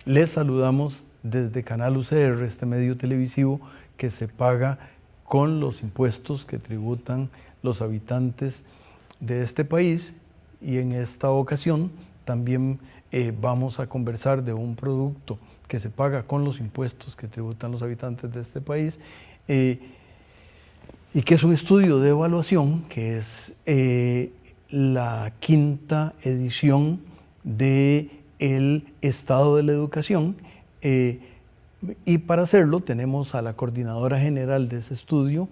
Les saludamos desde Canal UCR, este medio televisivo que se paga con los impuestos que tributan los habitantes de este país, y en esta ocasión también vamos a conversar de un producto que se paga con los impuestos que tributan los habitantes de este país y que es un estudio de evaluación, que es la quinta edición de el Estado de la Educación, y para hacerlo tenemos a la coordinadora general de ese estudio,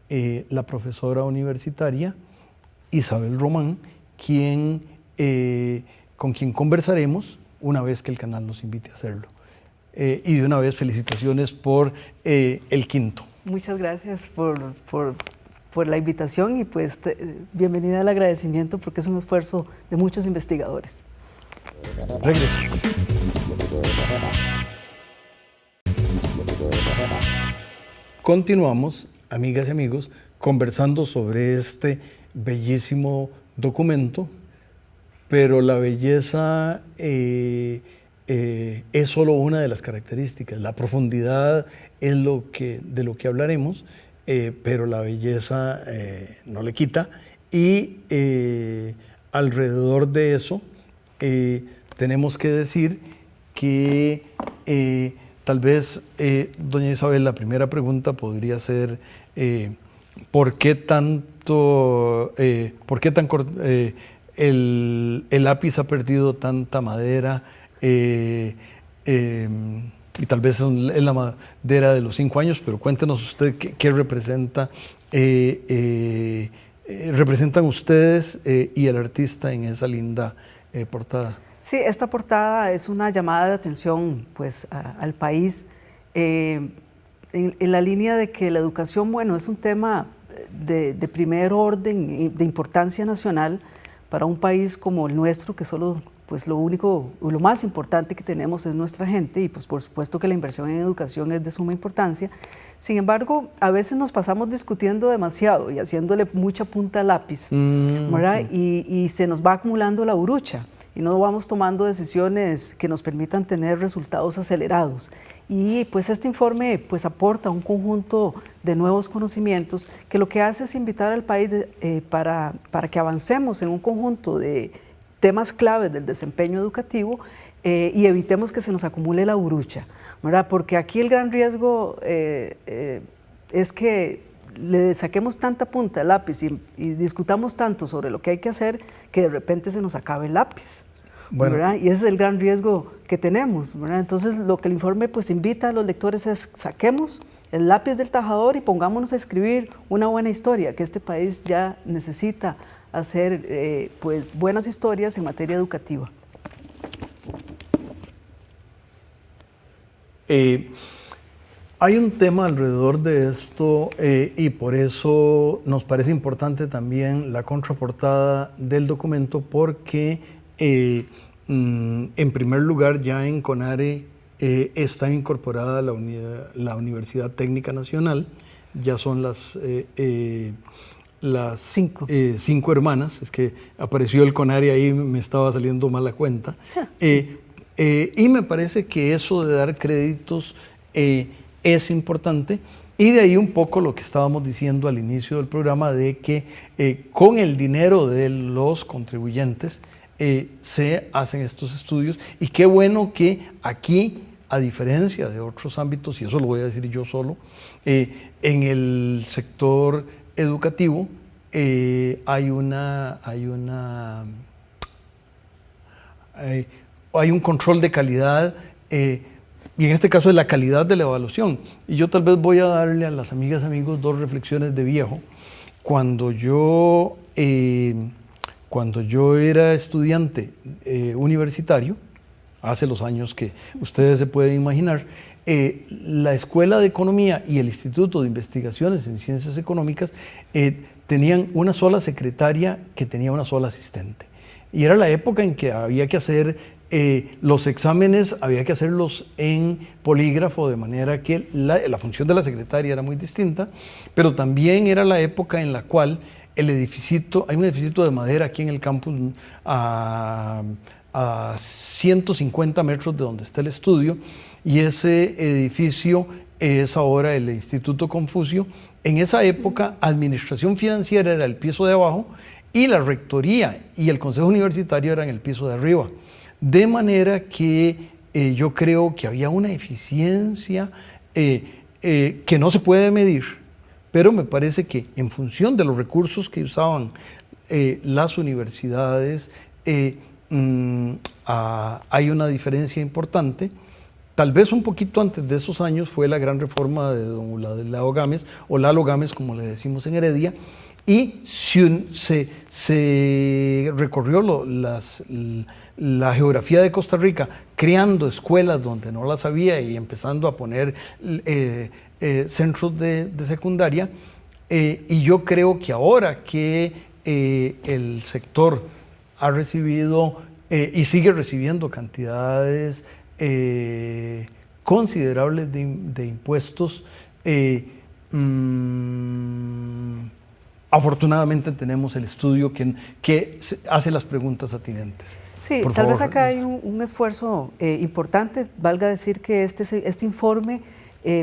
la profesora universitaria Isabel Román, con quien conversaremos una vez que el canal nos invite a hacerlo. Y de una vez felicitaciones por el quinto. Muchas gracias por la invitación y pues bienvenida al agradecimiento, porque es un esfuerzo de muchos investigadores. Regreso. Continuamos, amigas y amigos, conversando sobre este bellísimo documento, pero la belleza es solo una de las características. La profundidad es de lo que hablaremos, pero la belleza no le quita, y alrededor de eso tenemos que decir que tal vez, doña Isabel, la primera pregunta podría ser ¿por qué el lápiz ha perdido tanta madera? Y tal vez es la madera de los 5 años, pero cuéntenos usted qué representan ustedes y el artista en esa linda portada. Sí, esta portada es una llamada de atención pues, al país, en la línea de que la educación, bueno, es un tema de primer orden, de importancia nacional para un país como el nuestro, que solo pues lo más importante que tenemos es nuestra gente, y pues por supuesto que la inversión en educación es de suma importancia. Sin embargo, a veces nos pasamos discutiendo demasiado y haciéndole mucha punta al lápiz, ¿verdad? Y se nos va acumulando la hurucha y no vamos tomando decisiones que nos permitan tener resultados acelerados. Y pues este informe pues aporta un conjunto de nuevos conocimientos que lo que hace es invitar al país para que avancemos en un conjunto de temas claves del desempeño educativo y evitemos que se nos acumule la hurucha, ¿verdad? Porque aquí el gran riesgo es que le saquemos tanta punta al lápiz y discutamos tanto sobre lo que hay que hacer que de repente se nos acabe el lápiz, bueno, ¿verdad? Y ese es el gran riesgo que tenemos, ¿verdad? Entonces lo que el informe pues invita a los lectores es: saquemos el lápiz del tajador y pongámonos a escribir una buena historia, que este país ya necesita hacer pues buenas historias en materia educativa. Hay un tema alrededor de esto y por eso nos parece importante también la contraportada del documento, porque en primer lugar ya en CONARE está incorporada la Universidad Técnica Nacional, ya son las 5 hermanas, es que apareció el CONARE ahí, me estaba saliendo mal la cuenta, y me parece que eso de dar créditos es importante, y de ahí un poco lo que estábamos diciendo al inicio del programa, de que con el dinero de los contribuyentes se hacen estos estudios, y qué bueno que aquí, a diferencia de otros ámbitos, y eso lo voy a decir yo solo, en el sector educativo hay un control de calidad, y en este caso es la calidad de la evaluación. Y yo tal vez voy a darle a las amigas y amigos 2 reflexiones de viejo. Cuando yo era estudiante universitario, hace los años que ustedes se pueden imaginar, la Escuela de Economía y el Instituto de Investigaciones en Ciencias Económicas tenían una sola secretaria que tenía una sola asistente. Y era la época en que había que hacer los exámenes, había que hacerlos en polígrafo, de manera que la función de la secretaria era muy distinta, pero también era la época en la cual el edificio, hay un edificio de madera aquí en el campus a 150 metros de donde está el estudio, y ese edificio es ahora el Instituto Confucio. En esa época, administración financiera era el piso de abajo y la rectoría y el consejo universitario eran el piso de arriba. De manera que yo creo que había una eficiencia que no se puede medir, pero me parece que en función de los recursos que usaban las universidades, hay una diferencia importante. Tal vez un poquito antes de esos años fue la gran reforma de don Lalo Gámez, o Lalo Gámez como le decimos en Heredia, y se recorrió la geografía de Costa Rica creando escuelas donde no las había y empezando a poner centros de secundaria, y yo creo que ahora que el sector ha recibido y sigue recibiendo cantidades considerables de impuestos, afortunadamente tenemos el estudio que hace las preguntas atinentes. Sí, tal vez acá hay un esfuerzo importante. Valga decir que este informe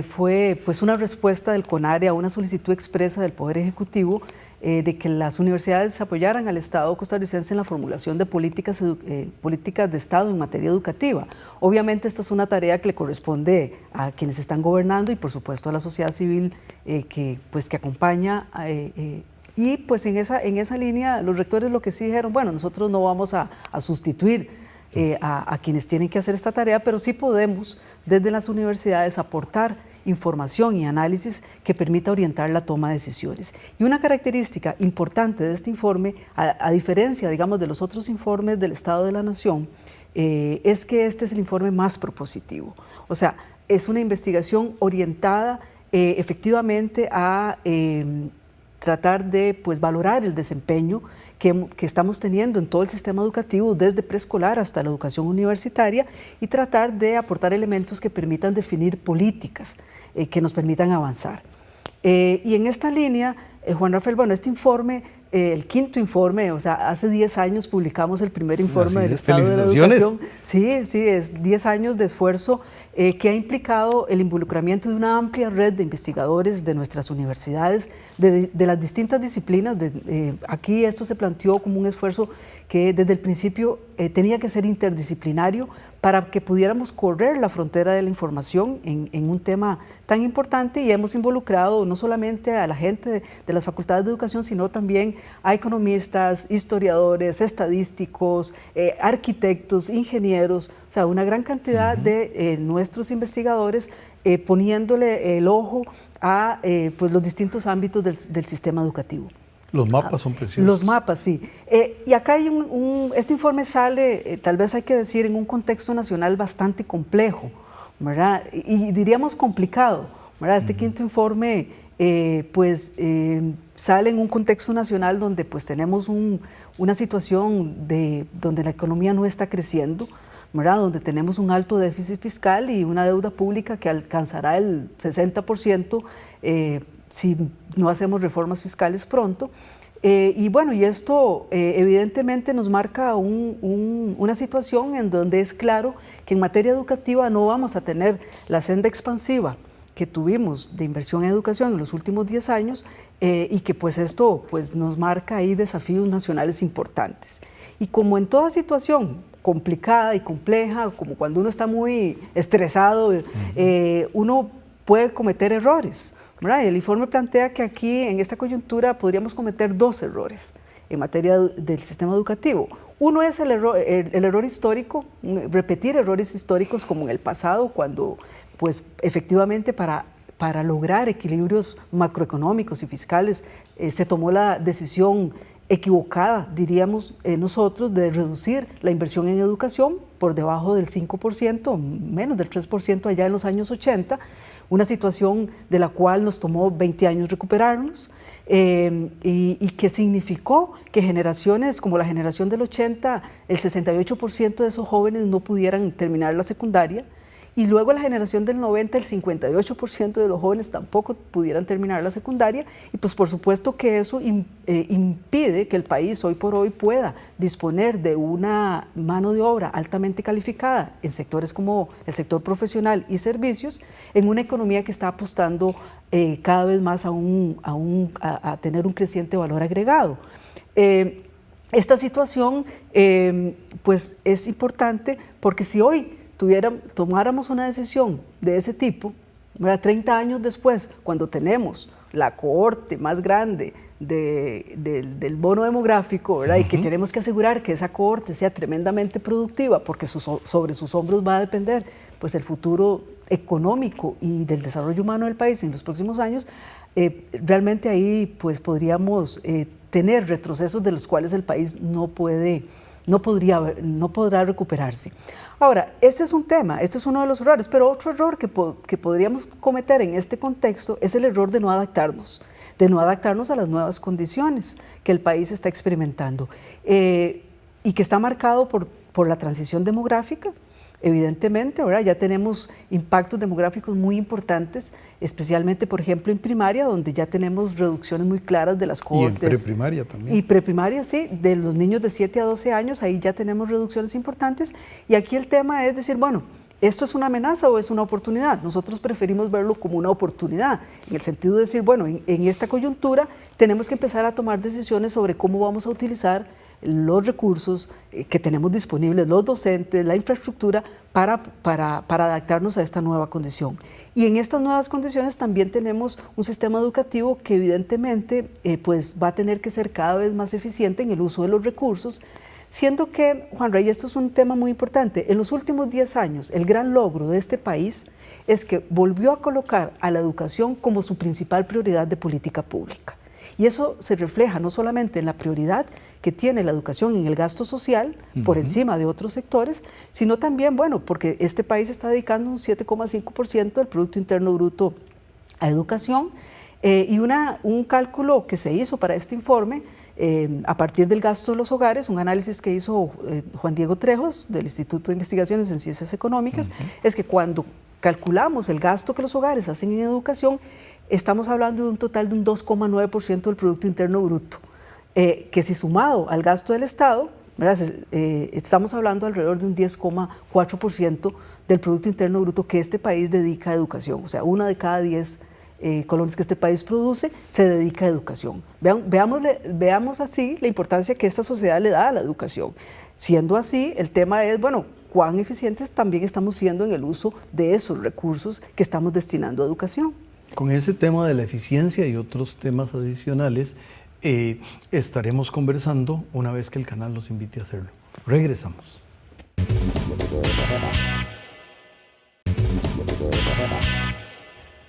fue pues una respuesta del CONARE a una solicitud expresa del Poder Ejecutivo de que las universidades apoyaran al Estado costarricense en la formulación de políticas de Estado en materia educativa. Obviamente esta es una tarea que le corresponde a quienes están gobernando y por supuesto a la sociedad civil que acompaña. Y pues en esa línea los rectores lo que sí dijeron, bueno, nosotros no vamos a sustituir a quienes tienen que hacer esta tarea, pero sí podemos desde las universidades aportar información y análisis que permita orientar la toma de decisiones. Y una característica importante de este informe, a diferencia, digamos, de los otros informes del Estado de la Nación, es que este es el informe más propositivo. O sea, es una investigación orientada efectivamente a tratar de pues, valorar el desempeño que estamos teniendo en todo el sistema educativo, desde preescolar hasta la educación universitaria, y tratar de aportar elementos que permitan definir políticas que nos permitan avanzar. Y en esta línea, Juan Rafael, bueno, este informe, el quinto informe, o sea, hace 10 años publicamos el primer informe del Estado de la Educación. Sí, es 10 años de esfuerzo que ha implicado el involucramiento de una amplia red de investigadores de nuestras universidades, de las distintas disciplinas. Aquí esto se planteó como un esfuerzo que desde el principio tenía que ser interdisciplinario para que pudiéramos correr la frontera de la información en un tema tan importante, y hemos involucrado no solamente a la gente de las facultades de educación, sino también a economistas, historiadores, estadísticos, arquitectos, ingenieros, o sea, una gran cantidad de nuestros investigadores poniéndole el ojo a pues los distintos ámbitos del sistema educativo. Los mapas son preciosos. Los mapas, sí. Y acá hay este informe sale, tal vez hay que decir, en un contexto nacional bastante complejo, ¿verdad? Y diríamos complicado, ¿verdad? Este quinto informe sale en un contexto nacional donde pues tenemos una situación donde la economía no está creciendo, ¿verdad? Donde tenemos un alto déficit fiscal y una deuda pública que alcanzará el 60% si no hacemos reformas fiscales pronto. Y bueno, y esto evidentemente nos marca una situación en donde es claro que en materia educativa no vamos a tener la senda expansiva que tuvimos de inversión en educación en los últimos 10 años y que pues esto pues nos marca ahí desafíos nacionales importantes. Y como en toda situación complicada y compleja, como cuando uno está muy estresado, uno puede cometer errores, ¿verdad? El informe plantea que aquí, en esta coyuntura, podríamos cometer 2 errores en materia del sistema educativo. Uno es el error histórico, repetir errores históricos como en el pasado, cuando, pues, efectivamente, para lograr equilibrios macroeconómicos y fiscales, se tomó la decisión equivocada, diríamos nosotros, de reducir la inversión en educación por debajo del 5%, menos del 3% allá en los años 80, una situación de la cual nos tomó 20 años recuperarnos, y que significó que generaciones como la generación del 80, el 68% de esos jóvenes no pudieran terminar la secundaria, y luego la generación del 90, el 58% de los jóvenes tampoco pudieran terminar la secundaria, y pues por supuesto que eso impide que el país hoy por hoy pueda disponer de una mano de obra altamente calificada en sectores como el sector profesional y servicios, en una economía que está apostando cada vez más a tener un creciente valor agregado. Esta situación pues es importante porque si hoy tomáramos una decisión de ese tipo, ¿verdad? 30 años después, cuando tenemos la cohorte más grande del bono demográfico, ¿verdad? Y que tenemos que asegurar que esa cohorte sea tremendamente productiva, porque sobre sus hombros va a depender pues, el futuro económico y del desarrollo humano del país en los próximos años, realmente ahí pues, podríamos tener retrocesos de los cuales el país no podrá recuperarse. Ahora, este es un tema, este es uno de los errores, pero otro error que podríamos cometer en este contexto es el error de no adaptarnos a las nuevas condiciones que el país está experimentando y que está marcado por la transición demográfica. Evidentemente, ¿verdad? Ya tenemos impactos demográficos muy importantes, especialmente, por ejemplo, en primaria, donde ya tenemos reducciones muy claras de las cohortes. Y en preprimaria también. Y preprimaria, sí, de los niños de 7 a 12 años, ahí ya tenemos reducciones importantes. Y aquí el tema es decir, bueno, ¿esto es una amenaza o es una oportunidad? Nosotros preferimos verlo como una oportunidad, en el sentido de decir, bueno, en esta coyuntura tenemos que empezar a tomar decisiones sobre cómo vamos a utilizar los recursos que tenemos disponibles, los docentes, la infraestructura, para adaptarnos a esta nueva condición. Y en estas nuevas condiciones también tenemos un sistema educativo que evidentemente pues va a tener que ser cada vez más eficiente en el uso de los recursos, siendo que, Juan Rey, esto es un tema muy importante. En los últimos 10 años, el gran logro de este país es que volvió a colocar a la educación como su principal prioridad de política pública. Y eso se refleja no solamente en la prioridad que tiene la educación en el gasto social, por encima de otros sectores, sino también, bueno, porque este país está dedicando un 7,5% del Producto Interno Bruto a educación, y un cálculo que se hizo para este informe, a partir del gasto de los hogares, un análisis que hizo Juan Diego Trejos, del Instituto de Investigaciones en Ciencias Económicas, es que cuando calculamos el gasto que los hogares hacen en educación, estamos hablando de un total de un 2,9% del Producto Interno Bruto, que si sumado al gasto del Estado, ¿verdad? Estamos hablando alrededor de un 10,4% del Producto Interno Bruto que este país dedica a educación. O sea, 1 de cada 10 colones que este país produce se dedica a educación. Veamos así la importancia que esta sociedad le da a la educación. Siendo así, el tema es, bueno, cuán eficientes también estamos siendo en el uso de esos recursos que estamos destinando a educación. Con ese tema de la eficiencia y otros temas adicionales estaremos conversando una vez que el canal nos invite a hacerlo. Regresamos.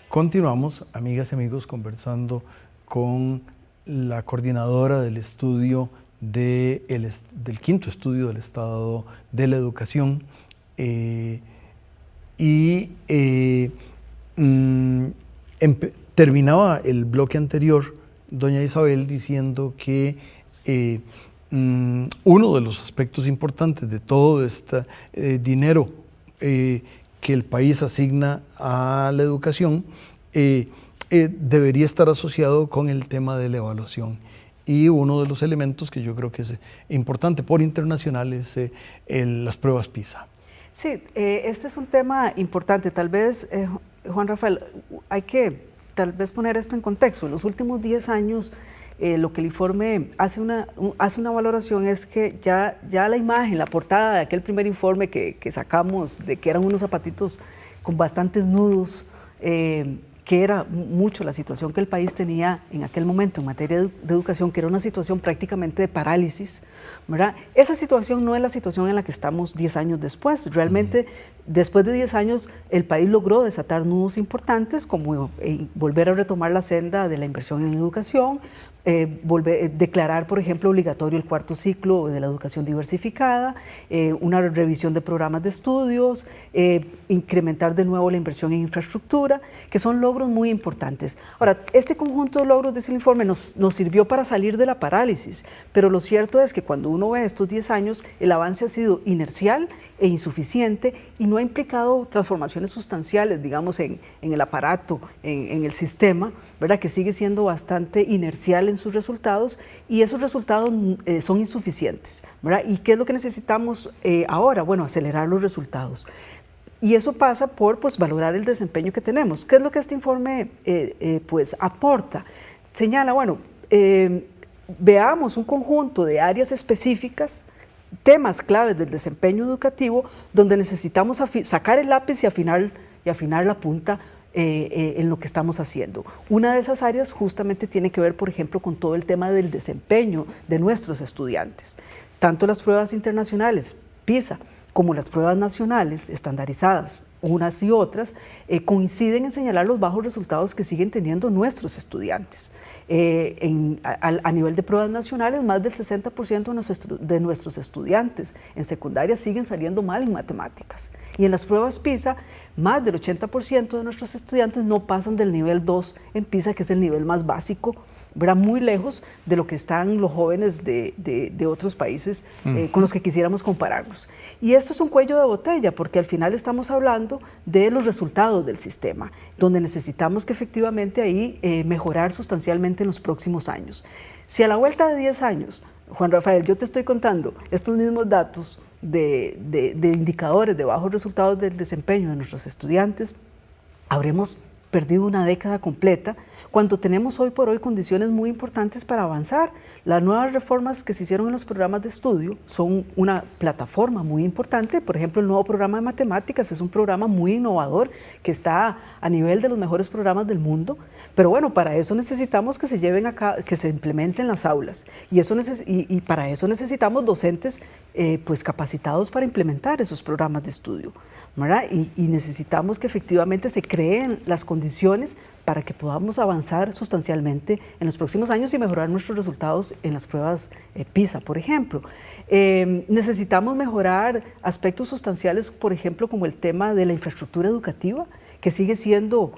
Continuamos, amigas y amigos, conversando con la coordinadora del estudio del quinto estudio del Estado de la Educación terminaba el bloque anterior, doña Isabel, diciendo que uno de los aspectos importantes de todo este dinero que el país asigna a la educación debería estar asociado con el tema de la evaluación. Y uno de los elementos que yo creo que es importante por internacional es las pruebas PISA. Sí, este es un tema importante. Tal vez, Juan Rafael, hay que tal vez poner esto en contexto. En los últimos 10 años, lo que el informe hace una valoración es que ya la imagen, la portada de aquel primer informe que sacamos, de que eran unos zapatitos con bastantes nudos, que era mucho la situación que el país tenía en aquel momento en materia de educación, que era una situación prácticamente de parálisis, ¿verdad? Esa situación no es la situación en la que estamos 10 años después. Realmente, después de 10 años, el país logró desatar nudos importantes, como volver a retomar la senda de la inversión en educación, declarar, por ejemplo, obligatorio el 4º ciclo de la educación diversificada, una revisión de programas de estudios, incrementar de nuevo la inversión en infraestructura, que son logros muy importantes. Ahora, este conjunto de logros de ese informe nos sirvió para salir de la parálisis, pero lo cierto es que cuando uno ve estos 10 años, el avance ha sido inercial e insuficiente y no ha implicado transformaciones sustanciales, digamos, en el aparato, en el sistema, ¿verdad? Que sigue siendo bastante inercial en sus resultados, y esos resultados son insuficientes, ¿verdad? ¿Y qué es lo que necesitamos ahora? Bueno, acelerar los resultados. Y eso pasa por, pues, valorar el desempeño que tenemos. ¿Qué es lo que este informe pues, aporta? Señala, bueno, veamos un conjunto de áreas específicas, temas claves del desempeño educativo, donde necesitamos sacar el lápiz y afinar la punta en lo que estamos haciendo. Una de esas áreas justamente tiene que ver, por ejemplo, con todo el tema del desempeño de nuestros estudiantes. Tanto las pruebas internacionales, PISA, como las pruebas nacionales estandarizadas, unas y otras, coinciden en señalar los bajos resultados que siguen teniendo nuestros estudiantes. A nivel de pruebas nacionales, más del 60% de nuestros estudiantes en secundaria siguen saliendo mal en matemáticas. Y en las pruebas PISA, más del 80% de nuestros estudiantes no pasan del nivel 2 en PISA, que es el nivel más básico, ¿verdad? Muy lejos de lo que están los jóvenes de otros países con los que quisiéramos compararnos. Y esto es un cuello de botella, porque al final estamos hablando de los resultados del sistema, donde necesitamos que efectivamente ahí mejorar sustancialmente en los próximos años. Si a la vuelta de 10 años, Juan Rafael, yo te estoy contando estos mismos datos de indicadores de bajos resultados del desempeño de nuestros estudiantes, habremos perdido una década completa, cuando tenemos hoy por hoy condiciones muy importantes para avanzar. Las nuevas reformas que se hicieron en los programas de estudio son una plataforma muy importante. Por ejemplo, el nuevo programa de matemáticas es un programa muy innovador que está a nivel de los mejores programas del mundo, pero bueno, para eso necesitamos que se lleven a cabo, que se implementen en las aulas, y para eso necesitamos docentes pues capacitados para implementar esos programas de estudio, ¿verdad? Y necesitamos que efectivamente se creen las condiciones para que podamos avanzar sustancialmente en los próximos años y mejorar nuestros resultados en las pruebas PISA, por ejemplo. Necesitamos mejorar aspectos sustanciales, por ejemplo, como el tema de la infraestructura educativa, que sigue siendo,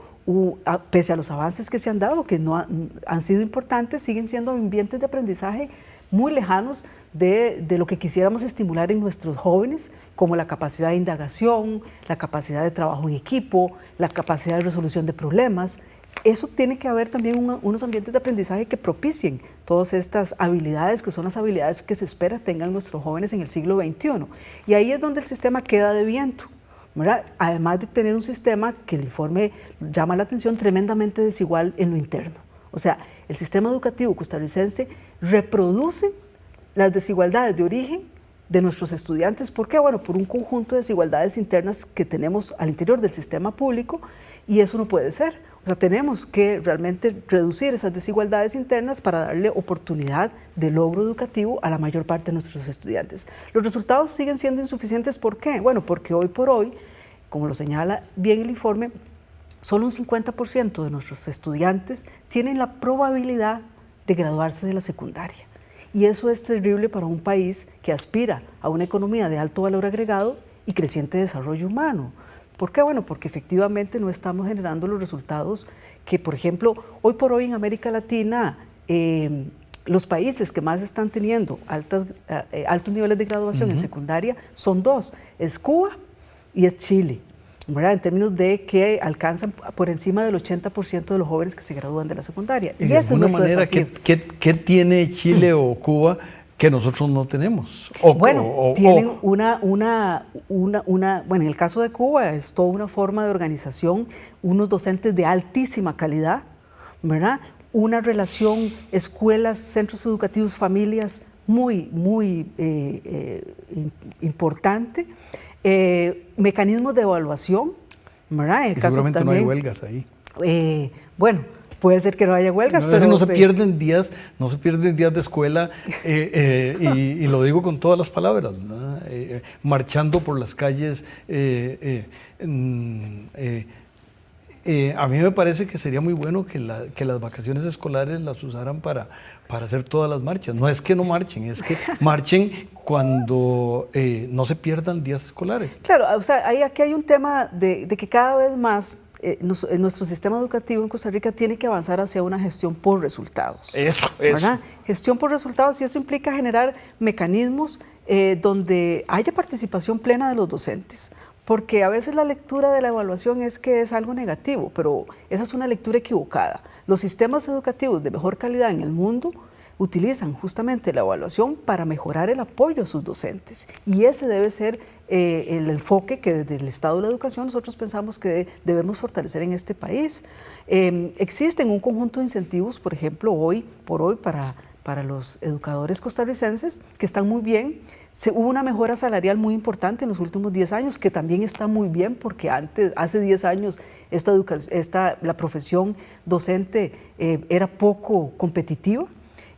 pese a los avances que se han dado, que no han sido importantes, siguen siendo ambientes de aprendizaje muy lejanos de lo que quisiéramos estimular en nuestros jóvenes, como la capacidad de indagación, la capacidad de trabajo en equipo, la capacidad de resolución de problemas. Eso tiene que haber también unos ambientes de aprendizaje que propicien todas estas habilidades, que son las habilidades que se espera tengan nuestros jóvenes en el siglo XXI. Y ahí es donde el sistema queda de viento, ¿verdad? Además de tener un sistema que el informe llama la atención, tremendamente desigual en lo interno. O sea, el sistema educativo costarricense reproduce las desigualdades de origen de nuestros estudiantes. ¿Por qué? Bueno, por un conjunto de desigualdades internas que tenemos al interior del sistema público, y eso no puede ser. O sea, tenemos que realmente reducir esas desigualdades internas para darle oportunidad de logro educativo a la mayor parte de nuestros estudiantes. Los resultados siguen siendo insuficientes. ¿Por qué? Bueno, porque hoy por hoy, como lo señala bien el informe, solo un 50% de nuestros estudiantes tienen la probabilidad de graduarse de la secundaria. Y eso es terrible para un país que aspira a una economía de alto valor agregado y creciente desarrollo humano. ¿Por qué? Bueno, porque efectivamente no estamos generando los resultados que, por ejemplo, hoy por hoy en América Latina, los países que más están teniendo altos niveles de graduación en secundaria son dos, es Cuba y es Chile, ¿verdad? En términos de que alcanzan por encima del 80% de los jóvenes que se gradúan de la secundaria. Y de alguna manera, ¿qué tiene Chile o Cuba que nosotros no tenemos? Tienen bueno, en el caso de Cuba es toda una forma de organización, unos docentes de altísima calidad, ¿verdad? Una relación escuelas, centros educativos, familias muy importante, mecanismos de evaluación, ¿verdad? Y seguramente no hay huelgas ahí. Bueno, puede ser que no haya huelgas, No, pero no se pierden días, de escuela, y lo digo con todas las palabras, ¿verdad? Marchando por las calles. A mí me parece que sería muy bueno que las vacaciones escolares las usaran para hacer todas las marchas. No es que no marchen, es que marchen cuando no se pierdan días escolares. Claro, o sea, aquí hay un tema de que cada vez más nuestro sistema educativo en Costa Rica tiene que avanzar hacia una gestión por resultados. Eso. Gestión por resultados, y eso implica generar mecanismos donde haya participación plena de los docentes. Porque a veces la lectura de la evaluación es que es algo negativo, pero esa es una lectura equivocada. Los sistemas educativos de mejor calidad en el mundo utilizan justamente la evaluación para mejorar el apoyo a sus docentes. Y ese debe ser el enfoque que desde el Estado de la Educación nosotros pensamos que debemos fortalecer en este país. Existen un conjunto de incentivos, por ejemplo, hoy por hoy para los educadores costarricenses, que están muy bien. Hubo una mejora salarial muy importante en los últimos 10 años, que también está muy bien, porque hace 10 años la profesión docente era poco competitiva,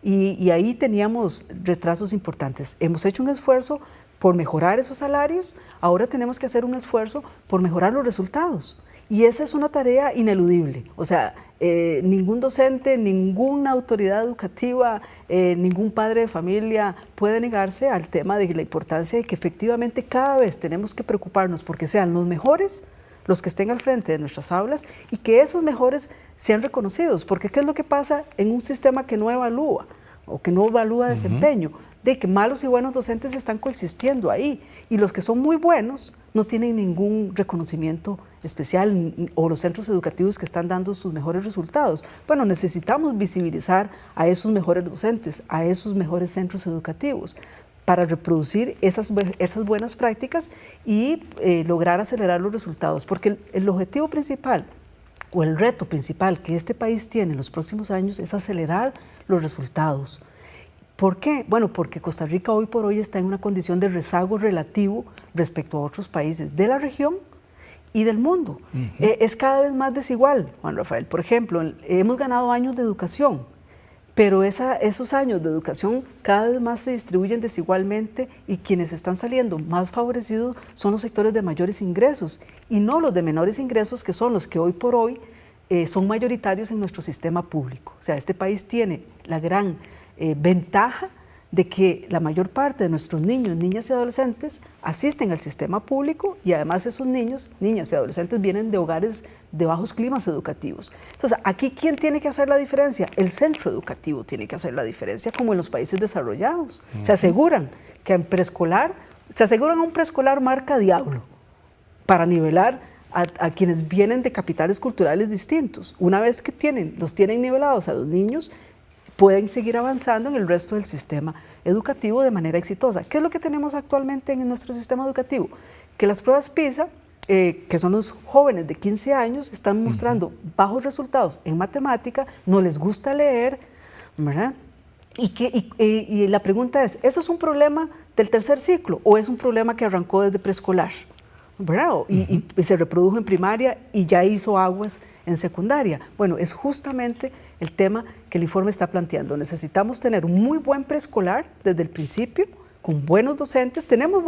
y ahí teníamos retrasos importantes. Hemos hecho un esfuerzo por mejorar esos salarios, ahora tenemos que hacer un esfuerzo por mejorar los resultados. Y esa es una tarea ineludible. O sea, ningún docente, ninguna autoridad educativa, ningún padre de familia puede negarse al tema de la importancia de que efectivamente cada vez tenemos que preocuparnos porque sean los mejores los que estén al frente de nuestras aulas, y que esos mejores sean reconocidos. Porque ¿qué es lo que pasa en un sistema que no evalúa o que no evalúa desempeño? De que malos y buenos docentes están coexistiendo ahí, y los que son muy buenos no tienen ningún reconocimiento especial, o los centros educativos que están dando sus mejores resultados. Bueno, necesitamos visibilizar a esos mejores docentes, a esos mejores centros educativos, para reproducir esas buenas prácticas y lograr acelerar los resultados, porque el objetivo principal o el reto principal que este país tiene en los próximos años es acelerar los resultados. ¿Por qué? Bueno, porque Costa Rica hoy por hoy está en una condición de rezago relativo respecto a otros países de la región y del mundo. Es cada vez más desigual, Juan Rafael. Por ejemplo, hemos ganado años de educación, pero esos años de educación cada vez más se distribuyen desigualmente, y quienes están saliendo más favorecidos son los sectores de mayores ingresos, y no los de menores ingresos, que son los que hoy por hoy son mayoritarios en nuestro sistema público. O sea, este país tiene la gran ventaja de que la mayor parte de nuestros niños, niñas y adolescentes asisten al sistema público, y además esos niños, niñas y adolescentes vienen de hogares de bajos climas educativos. Entonces, aquí, ¿quién tiene que hacer la diferencia? El centro educativo tiene que hacer la diferencia, como en los países desarrollados. Se aseguran que en preescolar, se aseguran un preescolar marca Diablo para nivelar a quienes vienen de capitales culturales distintos. Una vez que los tienen nivelados a los niños, pueden seguir avanzando en el resto del sistema educativo de manera exitosa. ¿Qué es lo que tenemos actualmente en nuestro sistema educativo? Que las pruebas PISA, que son los jóvenes de 15 años, están mostrando bajos resultados en matemática, no les gusta leer, ¿verdad? Y la pregunta es, ¿eso es un problema del tercer ciclo o es un problema que arrancó desde preescolar? ¿Verdad? Y se reprodujo en primaria y ya hizo aguas en secundaria. Bueno, es justamente el tema que el informe está planteando. Necesitamos tener un muy buen preescolar desde el principio, con buenos docentes. Tenemos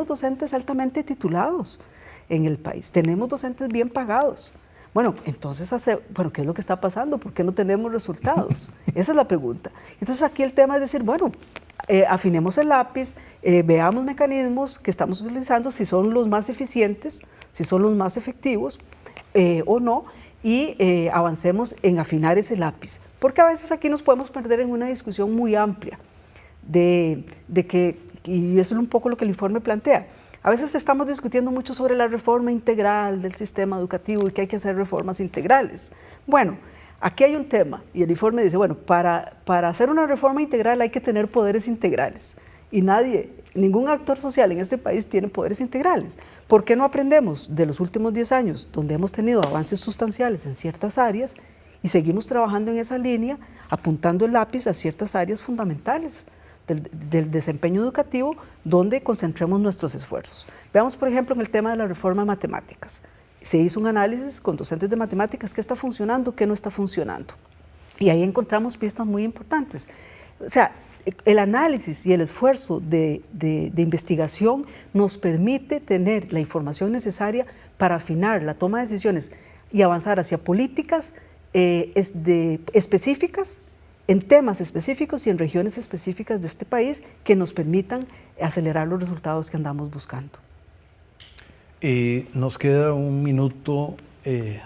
docentes altamente titulados en el país, tenemos docentes bien pagados. Bueno, entonces, ¿qué es lo que está pasando? ¿Por qué no tenemos resultados? Esa es la pregunta. Entonces, aquí el tema es decir, bueno, afinemos el lápiz, veamos mecanismos que estamos utilizando, si son los más eficientes, si son los más efectivos o no, y avancemos en afinar ese lápiz. Porque a veces aquí nos podemos perder en una discusión muy amplia de que, y eso es un poco lo que el informe plantea, a veces estamos discutiendo mucho sobre la reforma integral del sistema educativo y que hay que hacer reformas integrales. Bueno, aquí hay un tema, y el informe dice, bueno, para hacer una reforma integral hay que tener poderes integrales, y ningún actor social en este país tiene poderes integrales. ¿Por qué no aprendemos de los últimos 10 años, donde hemos tenido avances sustanciales en ciertas áreas, y seguimos trabajando en esa línea, apuntando el lápiz a ciertas áreas fundamentales del desempeño educativo, donde concentremos nuestros esfuerzos? Veamos, por ejemplo, en el tema de la reforma de matemáticas. se hizo un análisis con docentes de matemáticas, qué está funcionando, qué no está funcionando. Y ahí encontramos pistas muy importantes. O sea, el análisis y el esfuerzo de investigación nos permite tener la información necesaria para afinar la toma de decisiones y avanzar hacia políticas específicas, en temas específicos y en regiones específicas de este país que nos permitan acelerar los resultados que andamos buscando. Nos queda un minuto,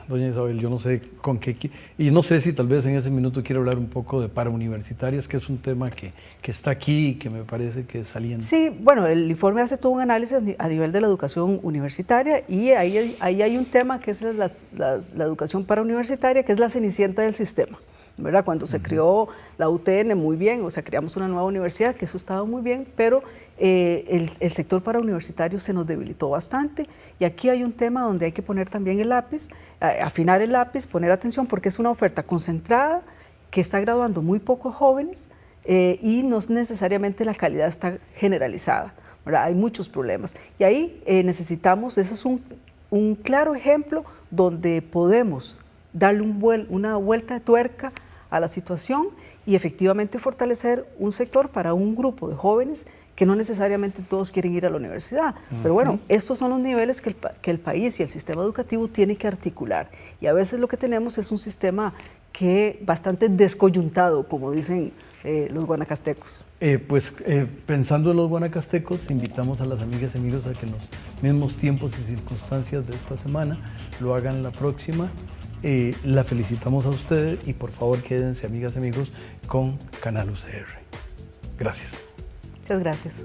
doña Isabel, yo no sé con qué, y no sé si tal vez en ese minuto quiero hablar un poco de parauniversitarias, que es un tema que está aquí y que me parece que es saliente. Sí, bueno, el informe hace todo un análisis a nivel de la educación universitaria y ahí hay un tema que es la educación parauniversitaria, que es la cenicienta del sistema, ¿verdad? Cuando se creó la UTN, muy bien, o sea, creamos una nueva universidad, que eso estaba muy bien, pero el sector parauniversitario se nos debilitó bastante y aquí hay un tema donde hay que poner también el lápiz, afinar el lápiz, poner atención porque es una oferta concentrada que está graduando muy pocos jóvenes y no necesariamente la calidad está generalizada, ¿verdad? Hay muchos problemas y ahí necesitamos, ese es un claro ejemplo donde podemos darle una vuelta de tuerca a la situación y efectivamente fortalecer un sector para un grupo de jóvenes que no necesariamente todos quieren ir a la universidad. Pero bueno, estos son los niveles que el país y el sistema educativo tiene que articular. Y a veces lo que tenemos es un sistema bastante descoyuntado, como dicen los guanacastecos. Pensando en los guanacastecos, invitamos a las amigas y amigos a que en los mismos tiempos y circunstancias de esta semana lo hagan la próxima. La felicitamos a ustedes y por favor quédense, amigas y amigos, con Canal UCR. Gracias. Muchas gracias.